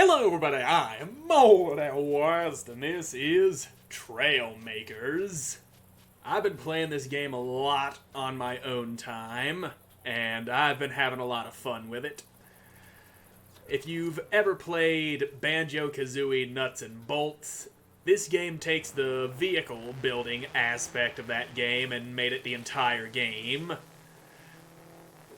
Hello everybody, I am Moldy West, and this is Trailmakers. I've been playing this game a lot on my own time, and I've been having a lot of fun with it. If you've ever played Banjo-Kazooie Nuts and Bolts, this game takes the vehicle building aspect of that game and made it the entire game.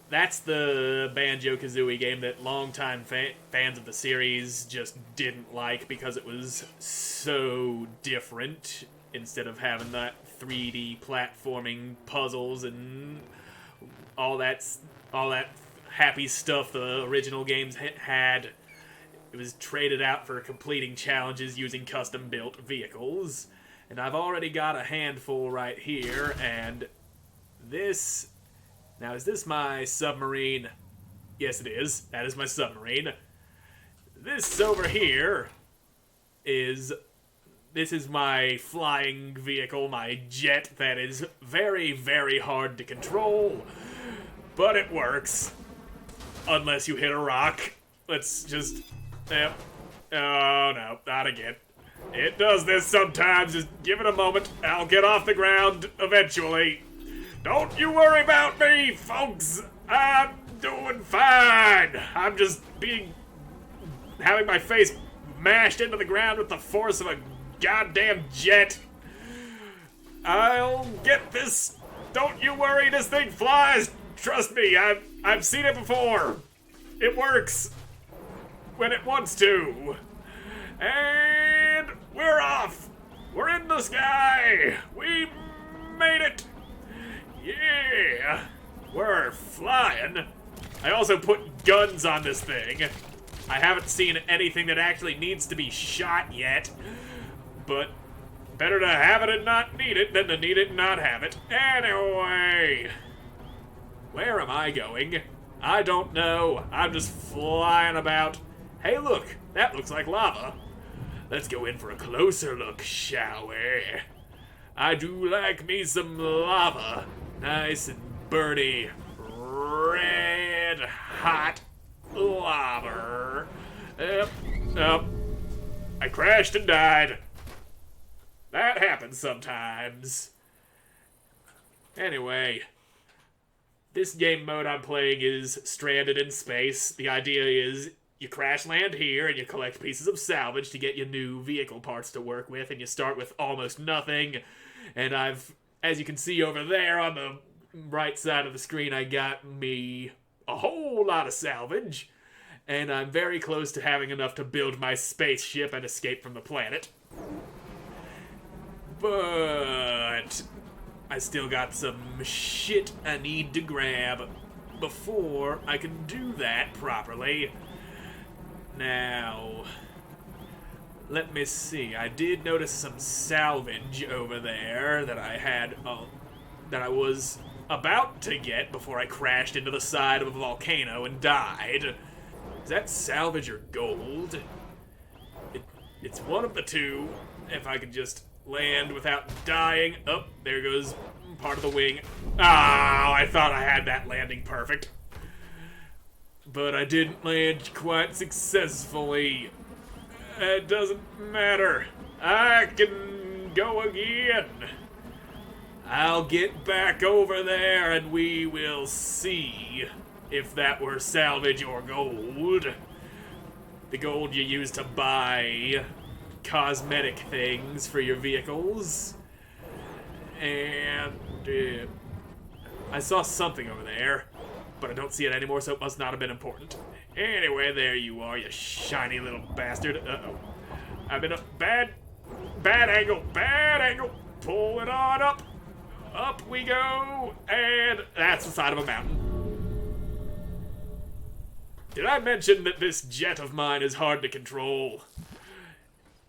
That's the Banjo-Kazooie game that longtime fans of the series just didn't like because it was so different. Instead of having that 3D platforming puzzles and all that happy stuff the original games had, it was traded out for completing challenges using custom-built vehicles. And I've already got a handful right here, and this... Now, is this my submarine? Yes, it is. That is my submarine. This over here is... This is my flying vehicle, my jet that is very, very hard to control. But it works. Unless you hit a rock. Let's just... Yep. Oh, no. Not again. It does this sometimes. Just give it a moment. I'll get off the ground eventually. Don't you worry about me, folks. I'm doing fine. I'm just having my face mashed into the ground with the force of a goddamn jet. I'll get this. Don't you worry, this thing flies. Trust me, I've seen it before. It works when it wants to. And we're off. We're in the sky. We made it. Yeah, we're flying. I also put guns on this thing. I haven't seen anything that actually needs to be shot yet, but better to have it and not need it than to need it and not have it. Anyway, where am I going? I don't know. I'm just flying about. Hey, look, that looks like lava. Let's go in for a closer look, shall we? I do like me some lava. Nice and burny, red hot lava. Yep. I crashed and died. That happens sometimes. Anyway, this game mode I'm playing is Stranded in Space. The idea is you crash land here and you collect pieces of salvage to get your new vehicle parts to work with, and you start with almost nothing. And as you can see over there on the right side of the screen, I got me a whole lot of salvage. And I'm very close to having enough to build my spaceship and escape from the planet. But I still got some shit I need to grab before I can do that properly. Now, let me see. I did notice some salvage over there that I was about to get before I crashed into the side of a volcano and died. Is that salvage or gold? It's one of the two. If I could just land without dying. Oh, there goes part of the wing. Ah, I thought I had that landing perfect. But I didn't land quite successfully. It doesn't matter. I can go again. I'll get back over there and we will see if that were salvage or gold. The gold you use to buy cosmetic things for your vehicles. And I saw something over there, but I don't see it anymore, so it must not have been important. Anyway, there you are, you shiny little bastard. Uh-oh. I'm in a bad angle. Pull it on up. Up we go. And that's the side of a mountain. Did I mention that this jet of mine is hard to control?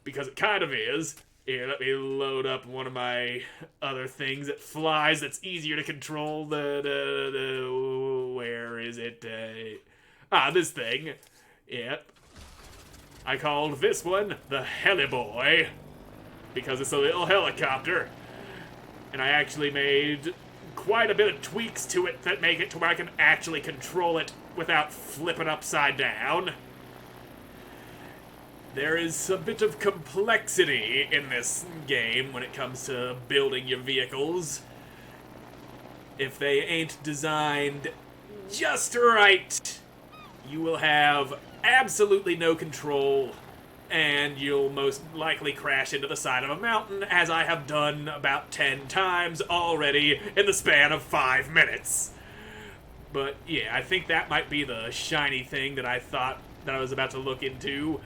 Because it kind of is. Here, let me load up one of my other things that flies that's easier to control. Where is it? This thing. Yep. I called this one the Heliboy because it's a little helicopter. And I actually made quite a bit of tweaks to it that make it to where I can actually control it without flipping upside down. there is a bit of complexity in this game when it comes to building your vehicles. If they ain't designed just right, you will have absolutely no control, and you'll most likely crash into the side of a mountain, as I have done about 10 times already in the span of 5 minutes. But yeah, I think that might be the shiny thing that I thought that I was about to look into.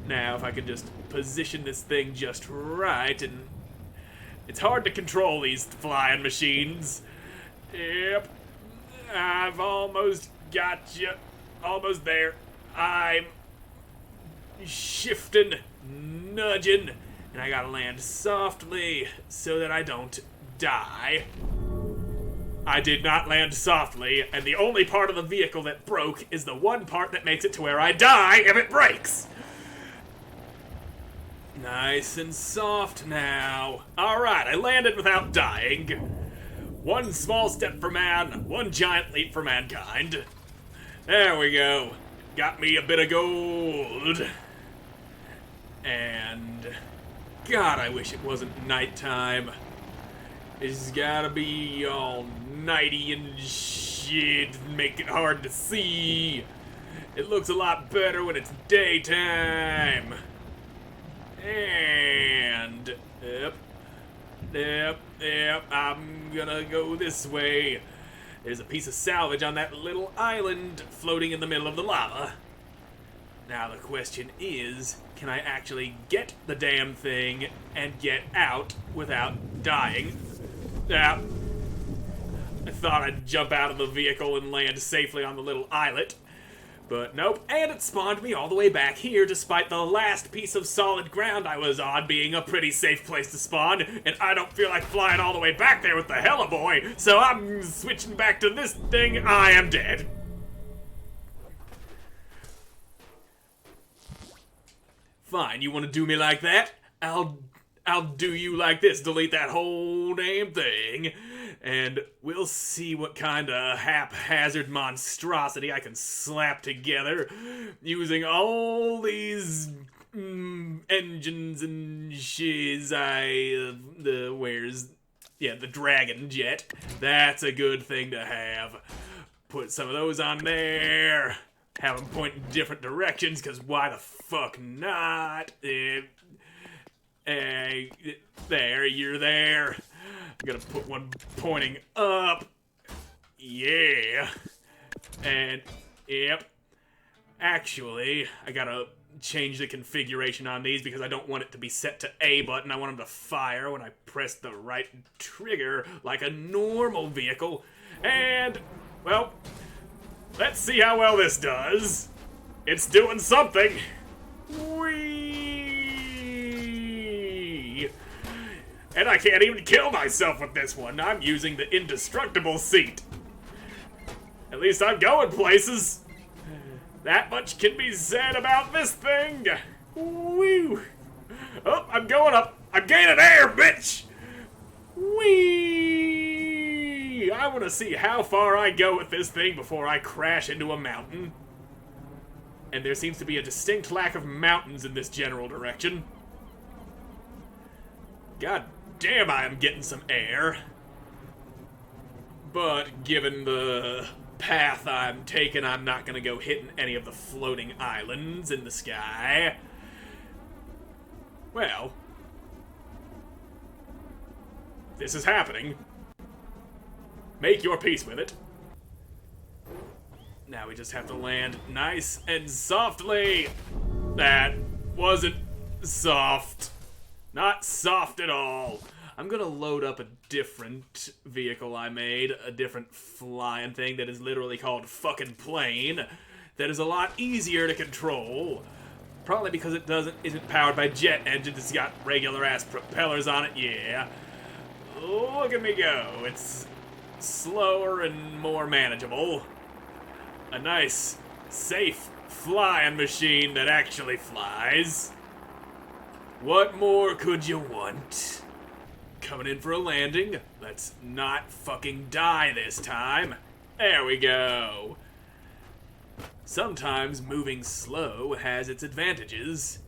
Now, if I could just position this thing just right, and it's hard to control these flying machines. Yep, I've almost got you. Almost there. I'm shifting, nudging, and I gotta land softly so that I don't die. I did not land softly, and the only part of the vehicle that broke is the one part that makes it to where I die if it breaks. Nice and soft now. Alright, I landed without dying. One small step for man, one giant leap for mankind. There we go. Got me a bit of gold. And God, I wish it wasn't nighttime. It's gotta be all nighty and shit, make it hard to see. It looks a lot better when it's daytime. And yep, I'm gonna go this way. There's a piece of salvage on that little island floating in the middle of the lava. Now the question is, can I actually get the damn thing and get out without dying? Yeah. I thought I'd jump out of the vehicle and land safely on the little islet. But nope, and it spawned me all the way back here despite the last piece of solid ground I was on being a pretty safe place to spawn, and I don't feel like flying all the way back there with the Hella-Boy, so I'm switching back to this thing. I am dead. Fine, you want to do me like that? I'll do you like this. Delete that whole damn thing, and we'll see what kind of haphazard monstrosity I can slap together using all these engines and shiz. The dragon jet. That's a good thing to have. Put some of those on there. Have them point in different directions, because why the fuck not? Hey, there, you're there. I'm gonna put one pointing up. Yeah. And, yep. Actually, I gotta change the configuration on these because I don't want it to be set to A button. I want them to fire when I press the right trigger like a normal vehicle. And, well, let's see how well this does. It's doing something. Whee! And I can't even kill myself with this one. I'm using the indestructible seat. At least I'm going places. That much can be said about this thing. Woo! Oh, I'm going up. I'm gaining air, bitch! Whee! I want to see how far I go with this thing before I crash into a mountain. And there seems to be a distinct lack of mountains in this general direction. God damn, I am getting some air. But given the path I'm taking, I'm not going to go hitting any of the floating islands in the sky. Well, this is happening. Make your peace with it. Now we just have to land nice and softly. That wasn't soft. Not soft at all. I'm gonna load up a different vehicle I made, a different flying thing that is literally called fucking plane, that is a lot easier to control. Probably because it isn't powered by jet engines, it's got regular ass propellers on it, yeah. Look at me go. It's slower and more manageable. A nice, safe flying machine that actually flies. What more could you want? Coming in for a landing. Let's not fucking die this time. There we go. sometimes moving slow has its advantages.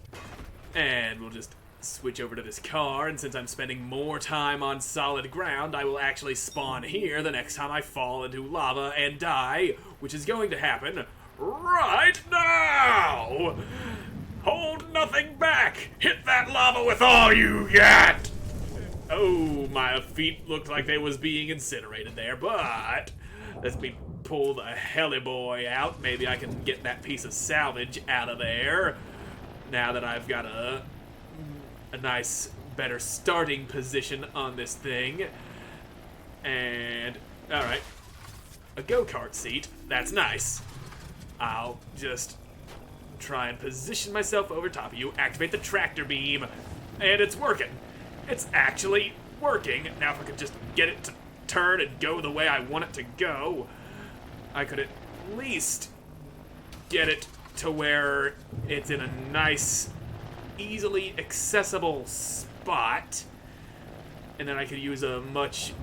And we'll just switch over to this car, and since I'm spending more time on solid ground, I will actually spawn here the next time I fall into lava and die, which is going to happen right now! Hold nothing back! Hit that lava with all you got! Oh, my feet looked like they was being incinerated there, but let me pull the heli boy out. Maybe I can get that piece of salvage out of there now that I've got a nice, better starting position on this thing. And, alright, a go-kart seat. That's nice. I'll just try and position myself over top of you, activate the tractor beam, and it's working. It's actually working. Now if I could just get it to turn and go the way I want it to go, I could at least get it to where it's in a nice, easily accessible spot, and then I could use a much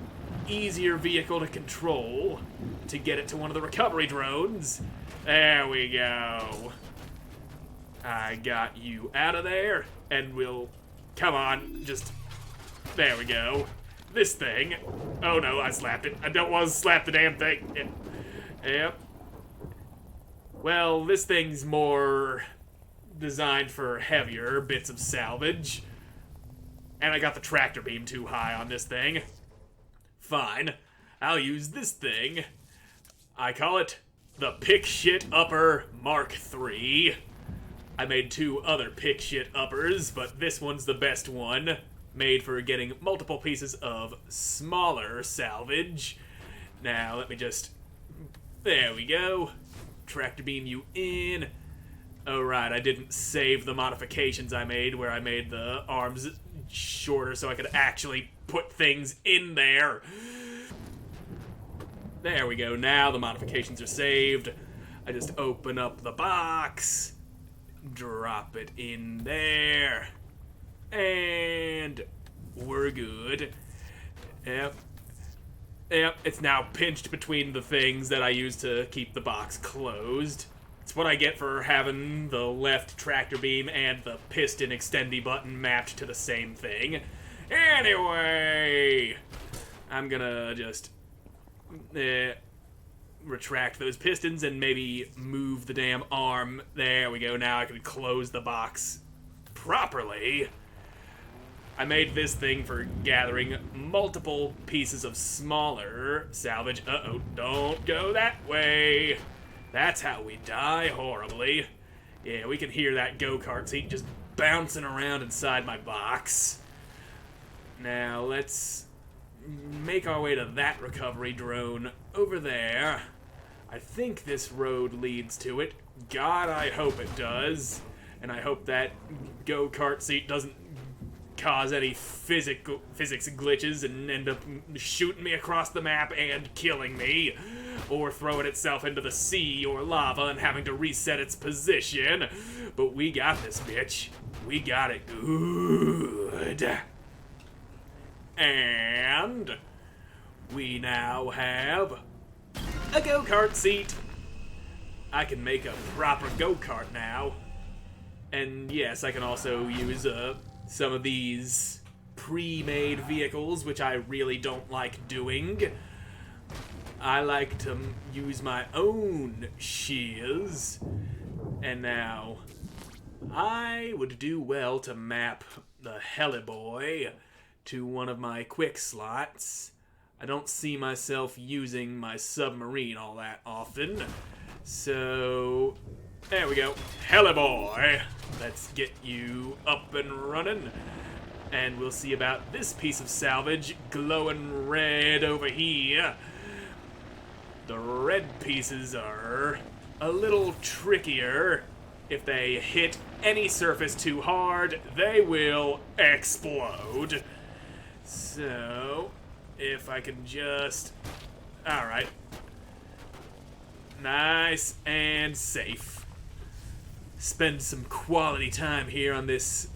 easier vehicle to control to get it to one of the recovery drones. There we go. I got you out of there, and we'll, come on, just, there we go. This thing, oh no, I slapped it. I don't want to slap the damn thing. Yep. Well, this thing's more designed for heavier bits of salvage. And I got the tractor beam too high on this thing. Fine. I'll use this thing. I call it the Pick Shit Upper Mark III. I made 2 other Pick Shit Uppers, but this one's the best one. Made for getting multiple pieces of smaller salvage. Now, let me just... There we go. Tractor beam you in. Oh, right, I didn't save the modifications I made where I made the arms shorter so I could actually put things in there. There we go, now the modifications are saved. I just open up the box, drop it in there, and we're good. Yep. Yep, it's now pinched between the things that I used to keep the box closed. It's what I get for having the left tractor beam and the piston extendy button mapped to the same thing. Anyway, I'm gonna just retract those pistons and maybe move the damn arm. There we go, now I can close the box properly. I made this thing for gathering multiple pieces of smaller salvage. Uh-oh, don't go that way. That's how we die horribly. Yeah, we can hear that go-kart seat just bouncing around inside my box. Now, let's make our way to that recovery drone over there. I think this road leads to it. God, I hope it does. And I hope that go-kart seat doesn't cause any physics glitches and end up shooting me across the map and killing me, or throwing itself into the sea or lava and having to reset its position. But we got this, bitch. We got it good. And we now have a go-kart seat. I can make a proper go-kart now. And yes, I can also use some of these pre-made vehicles, which I really don't like doing. I like to use my own shears. And now, I would do well to map the heliboy to one of my quick slots. I don't see myself using my submarine all that often. So, there we go. Heliboy! Let's get you up and running. And we'll see about this piece of salvage glowing red over here. The red pieces are a little trickier. If they hit any surface too hard, they will explode. So, if I can just... Alright. Nice and safe. Spend some quality time here on this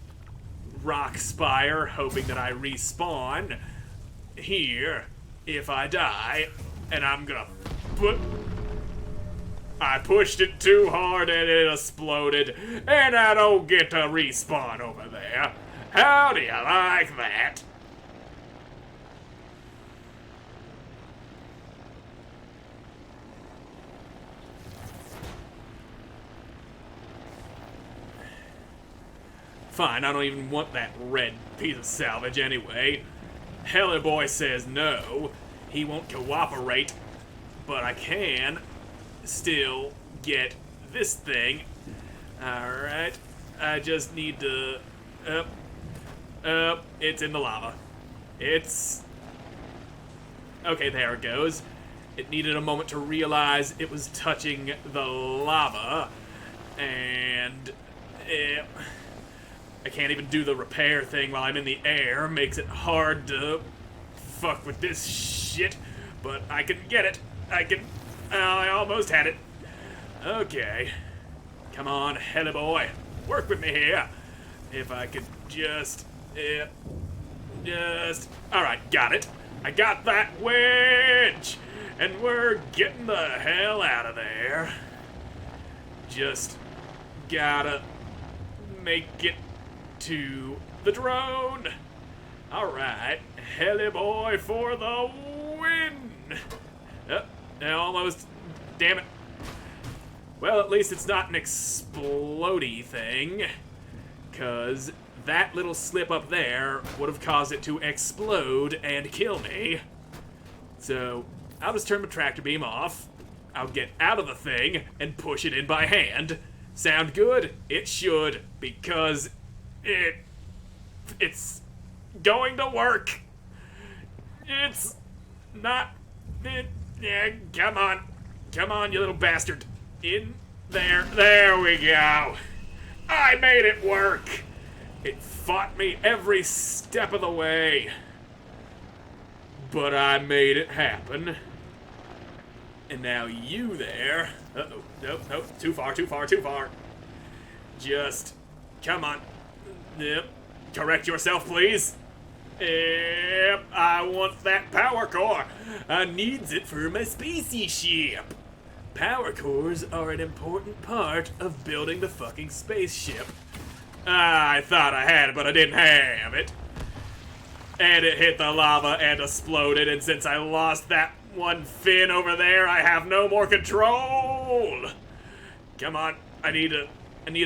rock spire, hoping that I respawn here if I die. And I'm gonna put... I pushed it too hard and it exploded, and I don't get to respawn over there. How do you like that? Fine, I don't even want that red piece of salvage anyway. Hella Boy says no, he won't cooperate, but I can still get this thing. Alright, I just need to... it's in the lava. It's... Okay, there it goes. It needed a moment to realize it was touching the lava, and... I can't even do the repair thing while I'm in the air. Makes it hard to fuck with this shit. But I can get it. I almost had it. Okay. Come on, Hella Boy. Work with me here. If I could just... Alright, got it. I got that wedge. And we're getting the hell out of there. Just gotta make it to the drone. Alright, Hella Boy for the win. Almost. Damn it. Well, at least it's not an explodey thing, cause that little slip up there would have caused it to explode and kill me. So I'll just turn my tractor beam off. I'll get out of the thing and push it in by hand. Sound good? It should, because it's going to work. It's not... yeah, come on, you little bastard. In there. There we go. I made it work. It fought me every step of the way. But I made it happen. And now you there... Uh-oh. Nope. Too far. Just... come on. Yep. Correct yourself, please. Yep. I want that power core. I needs it for my spaceship. Power cores are an important part of building the fucking spaceship. I thought I had it, but I didn't have it. And it hit the lava and exploded, and since I lost that one fin over there, I have no more control. Come on, I need a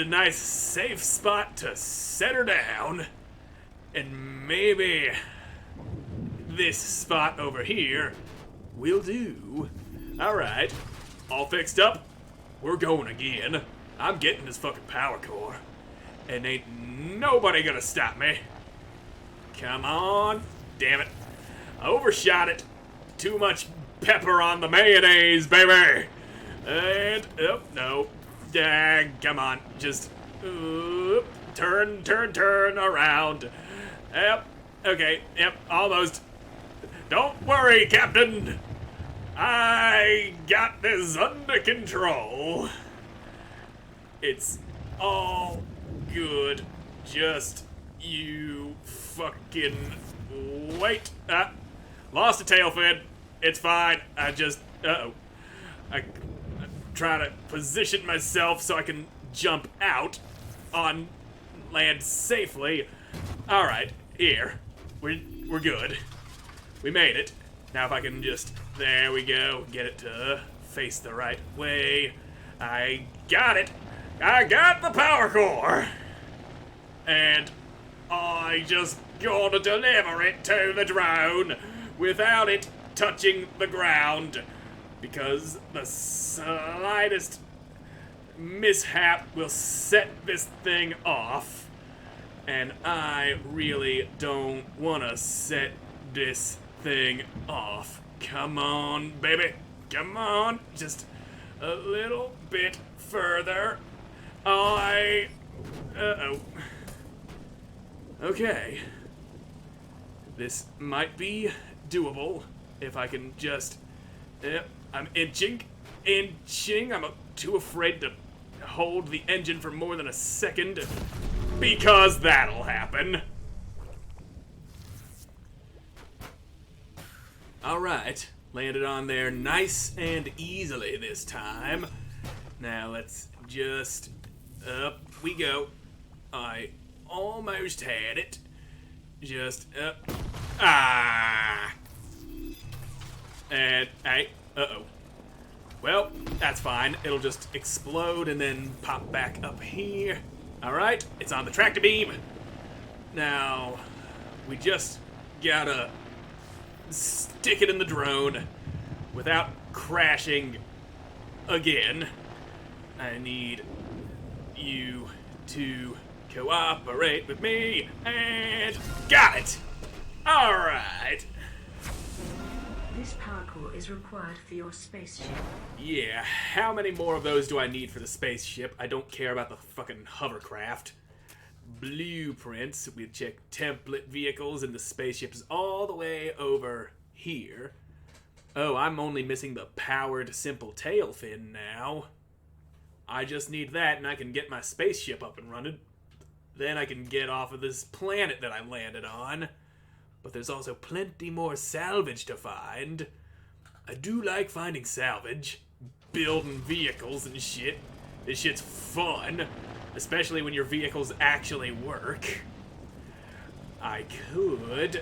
nice safe spot to set her down. And maybe this spot over here will do. Alright, all fixed up. We're going again. I'm getting this fucking power core. And ain't nobody gonna stop me. Come on. Damn it. I overshot it. Too much pepper on the mayonnaise, baby. And, oh, no. Come on. Just, turn around. Yep. Okay. Yep. Almost. Don't worry, Captain. I got this under control. It's all good. Just you fucking wait. Lost a tail fin. It's fine. I just, I try to position myself so I can jump out on land safely. All right, here. We're good. We made it. Now if I can just, there we go, get it to face the right way. I got it. I got the power core. And I just gotta deliver it to the drone without it touching the ground, because the slightest mishap will set this thing off, and I really don't want to set this thing off. Come on, baby. Come on. Just a little bit further. Uh-oh. Okay. This might be doable if I can just... I'm inching. I'm too afraid to hold the engine for more than a second, because that'll happen. Alright, landed on there nice and easily this time. Now let's just... Up we go. I almost had it. Just up. Ah! And, hey, uh-oh. Well, that's fine. It'll just explode and then pop back up here. Alright, it's on the tractor beam. Now, we just gotta stick it in the drone without crashing again. I need you to cooperate with me, and got it! Alright. This power core is required for your spaceship. Yeah, how many more of those do I need for the spaceship? I don't care about the fucking hovercraft. Blueprints, we check template vehicles, and the spaceship is all the way over here. Oh, I'm only missing the powered simple tail fin now. I just need that and I can get my spaceship up and running. Then I can get off of this planet that I landed on. But there's also plenty more salvage to find. I do like finding salvage, building vehicles and shit. This shit's fun, especially when your vehicles actually work. I could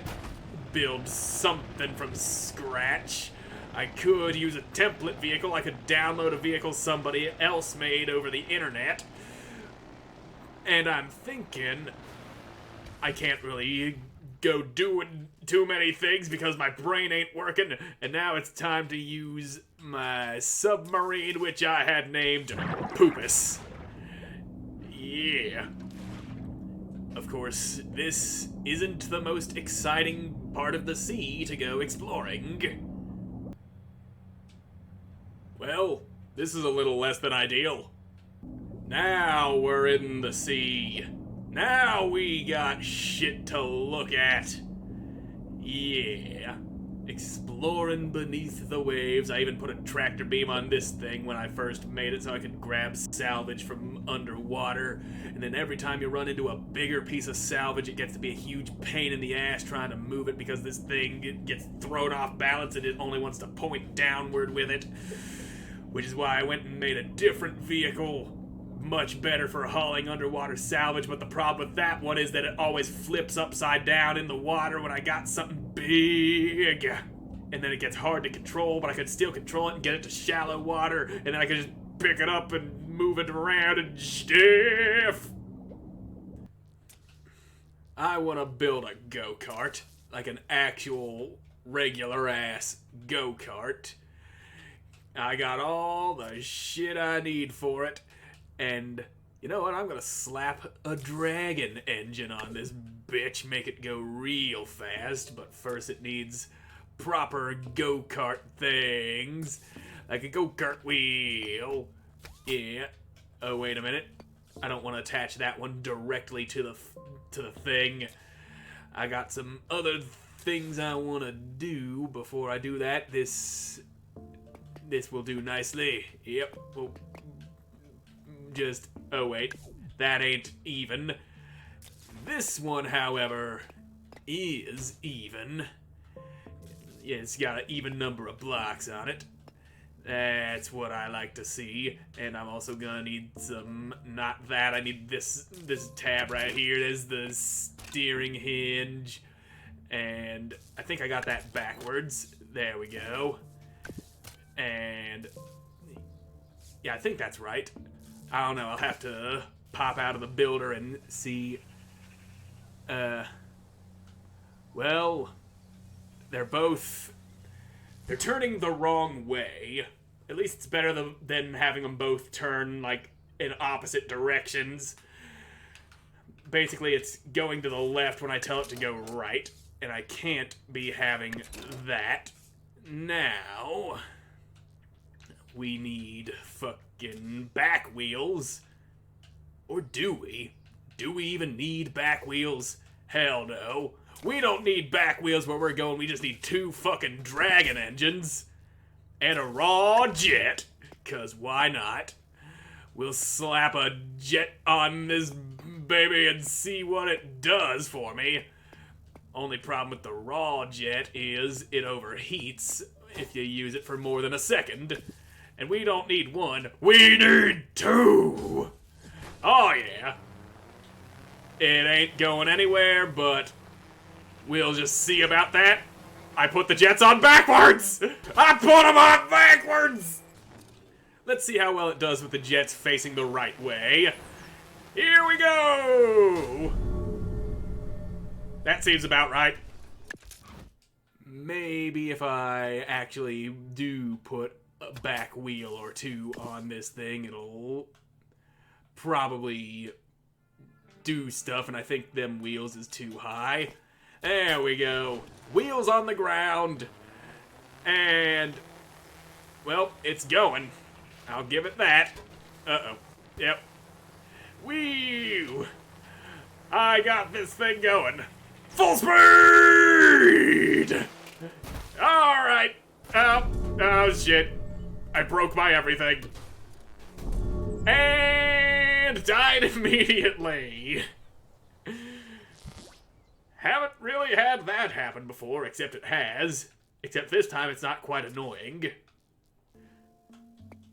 build something from scratch. I could use a template vehicle. I could download a vehicle somebody else made over the internet. And I'm thinking I can't really go doing too many things because my brain ain't working, and now it's time to use my submarine, which I had named Poopus. Yeah. Of course, this isn't the most exciting part of the sea to go exploring. Well, this is a little less than ideal. Now we're in the sea. Now we got shit to look at. Yeah. Exploring beneath the waves. I even put a tractor beam on this thing when I first made it so I could grab salvage from underwater. And then every time you run into a bigger piece of salvage, it gets to be a huge pain in the ass trying to move it because this thing gets thrown off balance and it only wants to point downward with it. Which is why I went and made a different vehicle. Much better for hauling underwater salvage, but the problem with that one is that it always flips upside down in the water when I got something big. And then it gets hard to control, but I could still control it and get it to shallow water, and then I could just pick it up and move it around and stuff. I want to build a go-kart, like an actual regular ass go-kart. I got all the shit I need for it. And you know what? I'm gonna slap a dragon engine on this bitch, make it go real fast. But first it needs proper go-kart things. Like a go-kart wheel. Yeah. Oh, wait a minute. I don't want to attach that one directly to the thing. I got some other things I want to do before I do that. This will do nicely. Yep. Well, oh wait, that ain't even. This one, however, is even. Yeah, it's got an even number of blocks on it. That's what I like to see. And I'm also gonna need some, not that, I need this tab right here. There's the steering hinge. And I think I got that backwards. There we go. And yeah, I think that's right. I don't know, I'll have to pop out of the builder and see. Well, they're turning the wrong way. At least it's better than having them both turn, like, in opposite directions. Basically, it's going to the left when I tell it to go right, and I can't be having that. Now, we need fucking back wheels. Or do we? Do we even need back wheels? Hell no. We don't need back wheels where we're going. We just need 2 fucking dragon engines. And a raw jet. 'Cause why not? We'll slap a jet on this baby and see what it does for me. Only problem with the raw jet is it overheats if you use it for more than a second. And we don't need one, we need two! Oh yeah. It ain't going anywhere, but we'll just see about that. I put the jets on backwards! I put them on backwards! Let's see how well it does with the jets facing the right way. Here we go! That seems about right. Maybe if I actually do put a back wheel or two on this thing, it'll probably do stuff, and I think them wheels is too high. There we go. Wheels on the ground. And, well, it's going. I'll give it that. Uh-oh. Yep. Whee! I got this thing going. Full speed! Alright. Oh, shit. I broke my everything. And died immediately. Haven't really had that happen before, except it has. Except this time it's not quite annoying.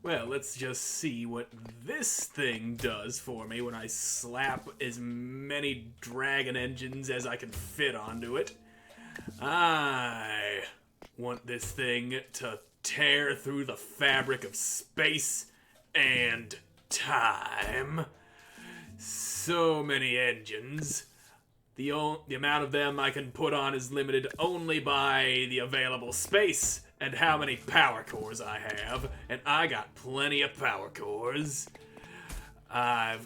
Well, let's just see what this thing does for me when I slap as many dragon engines as I can fit onto it. I want this thing to tear through the fabric of space and time. So many engines. The amount of them I can put on is limited only by the available space and how many power cores I have, and I got plenty of power cores. I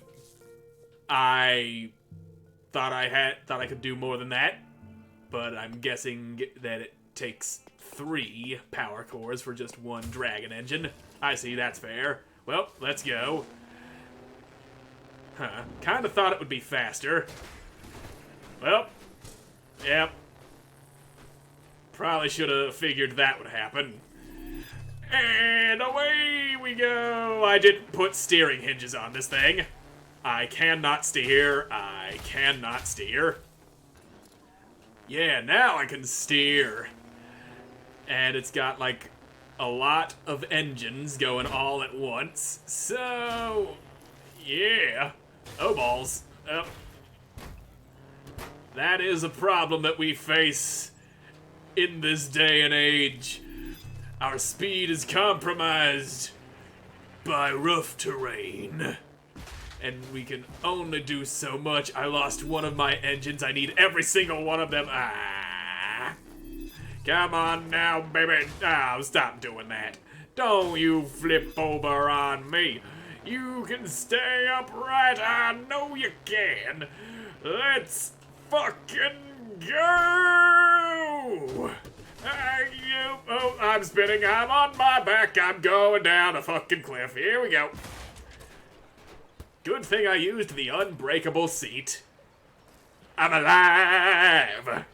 thought I could do more than that, but I'm guessing that it takes 3 power cores for just one dragon engine. I see, that's fair. Well, let's go. Kinda thought it would be faster. Well, yep. Probably should have figured that would happen. And away we go! I didn't put steering hinges on this thing. I cannot steer. I cannot steer. Yeah, now I can steer. And it's got, like, a lot of engines going all at once. So, yeah. Oh, balls. Oh. That is a problem that we face in this day and age. Our speed is compromised by rough terrain. And we can only do so much. I lost one of my engines. I need every single one of them. Ah. Come on now, baby. Oh, stop doing that. Don't you flip over on me. You can stay upright. I know you can. Let's fucking go! Oh, I'm spinning. I'm on my back. I'm going down a fucking cliff. Here we go. Good thing I used the unbreakable seat. I'm alive!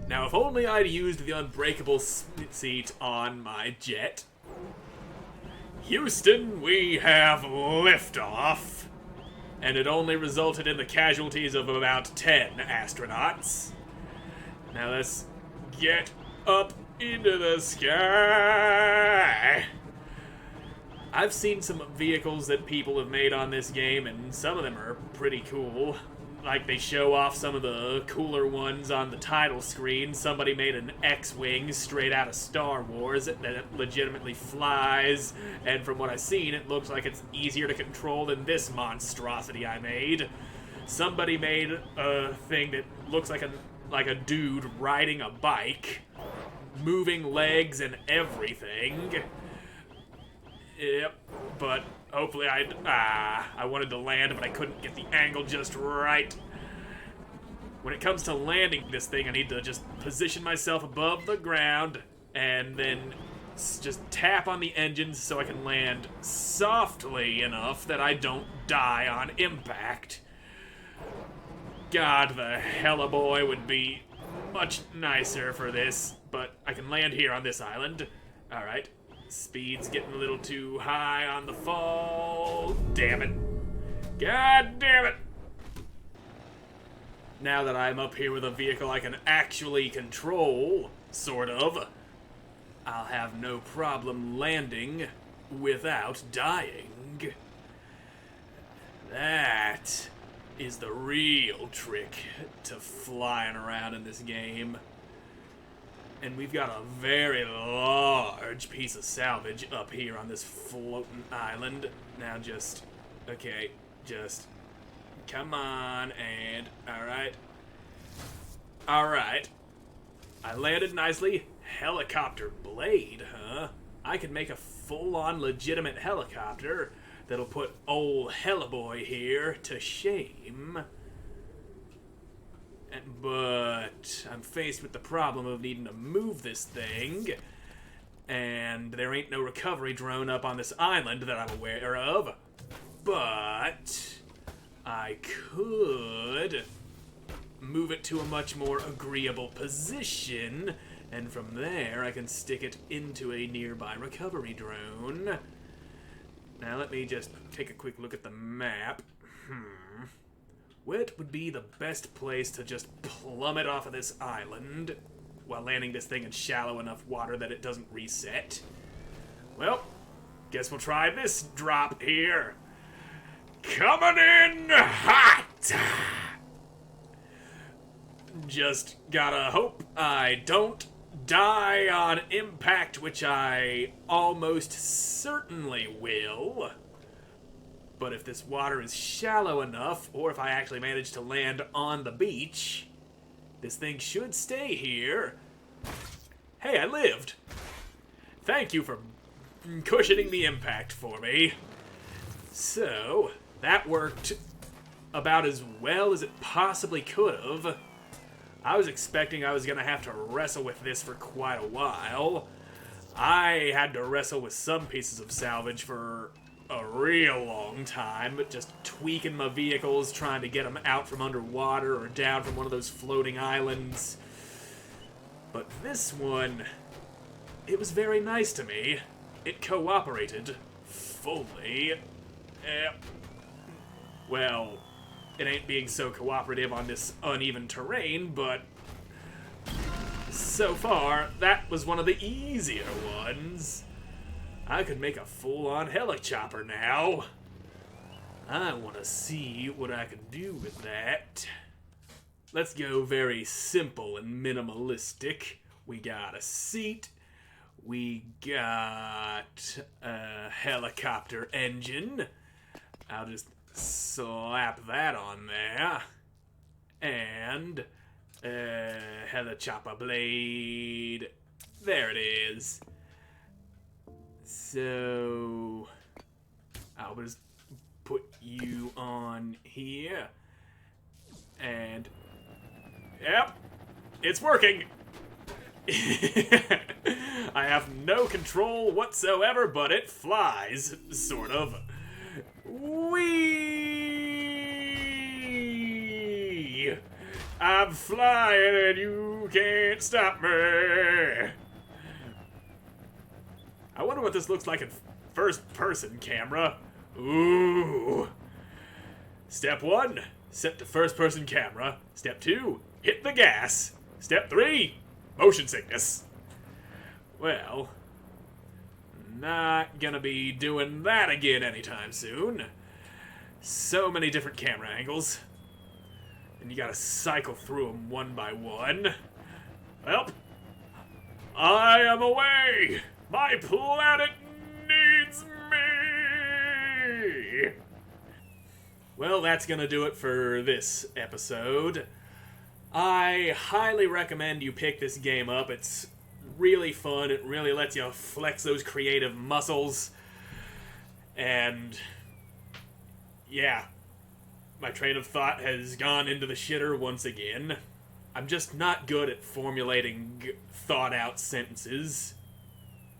Now, if only I'd used the unbreakable seat on my jet. Houston, we have liftoff. And it only resulted in the casualties of about 10 astronauts. Now let's get up into the sky. I've seen some vehicles that people have made on this game, and some of them are pretty cool. Like, they show off some of the cooler ones on the title screen. Somebody made an X-Wing straight out of Star Wars that legitimately flies, and from what I've seen, it looks like it's easier to control than this monstrosity I made. Somebody made a thing that looks like a dude riding a bike, moving legs and everything. Yep, but hopefully I wanted to land, but I couldn't get the angle just right. When it comes to landing this thing, I need to just position myself above the ground and then just tap on the engines so I can land softly enough that I don't die on impact. God, the Hellaboy would be much nicer for this, but I can land here on this island. Alright. Speed's getting a little too high on the fall. Damn it. God damn it. Now that I'm up here with a vehicle I can actually control, sort of, I'll have no problem landing without dying. That is the real trick to flying around in this game. And we've got a very large piece of salvage up here on this floating island. Now just, okay, just, come on, and, alright. Alright. I landed nicely. Helicopter blade, huh? I could make a full-on legitimate helicopter that'll put old Hellaboy here to shame. But I'm faced with the problem of needing to move this thing, and there ain't no recovery drone up on this island that I'm aware of. But I could move it to a much more agreeable position, and from there I can stick it into a nearby recovery drone. Now let me just take a quick look at the map. What would be the best place to just plummet off of this island while landing this thing in shallow enough water that it doesn't reset? Well, guess we'll try this drop here. Coming in hot! Just gotta hope I don't die on impact, which I almost certainly will. But if this water is shallow enough, or if I actually manage to land on the beach, this thing should stay here. Hey, I lived! Thank you for cushioning the impact for me. So, that worked about as well as it possibly could have. I was expecting I was going to have to wrestle with this for quite a while. I had to wrestle with some pieces of salvage for a real long time, just tweaking my vehicles, trying to get them out from underwater or down from one of those floating islands. But this one, it was very nice to me. It cooperated fully. Well, it ain't being so cooperative on this uneven terrain, but so far, that was one of the easier ones. I could make a full-on helicopter now. I want to see what I can do with that. Let's go very simple and minimalistic. We got a seat. We got a helicopter engine. I'll just slap that on there. And a helicopter blade. There it is. So I'll just put you on here. And yep, it's working. I have no control whatsoever, but it flies, sort of. Whee! I'm flying and you can't stop me. I wonder what this looks like in first-person camera. Ooh. Step 1, set to first-person camera. Step 2, hit the gas. Step 3, motion sickness. Well, not gonna be doing that again anytime soon. So many different camera angles. And you gotta cycle through them one by one. Well, I am away! My planet needs me! Well, that's gonna do it for this episode. I highly recommend you pick this game up. It's really fun. It really lets you flex those creative muscles. And yeah, my train of thought has gone into the shitter once again. I'm just not good at formulating thought-out sentences.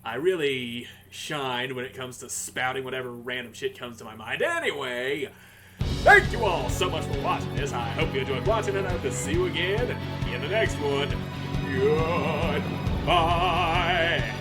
I really shine when it comes to spouting whatever random shit comes to my mind. Anyway, thank you all so much for watching this. I hope you enjoyed watching, and I hope to see you again in the next one. Goodbye.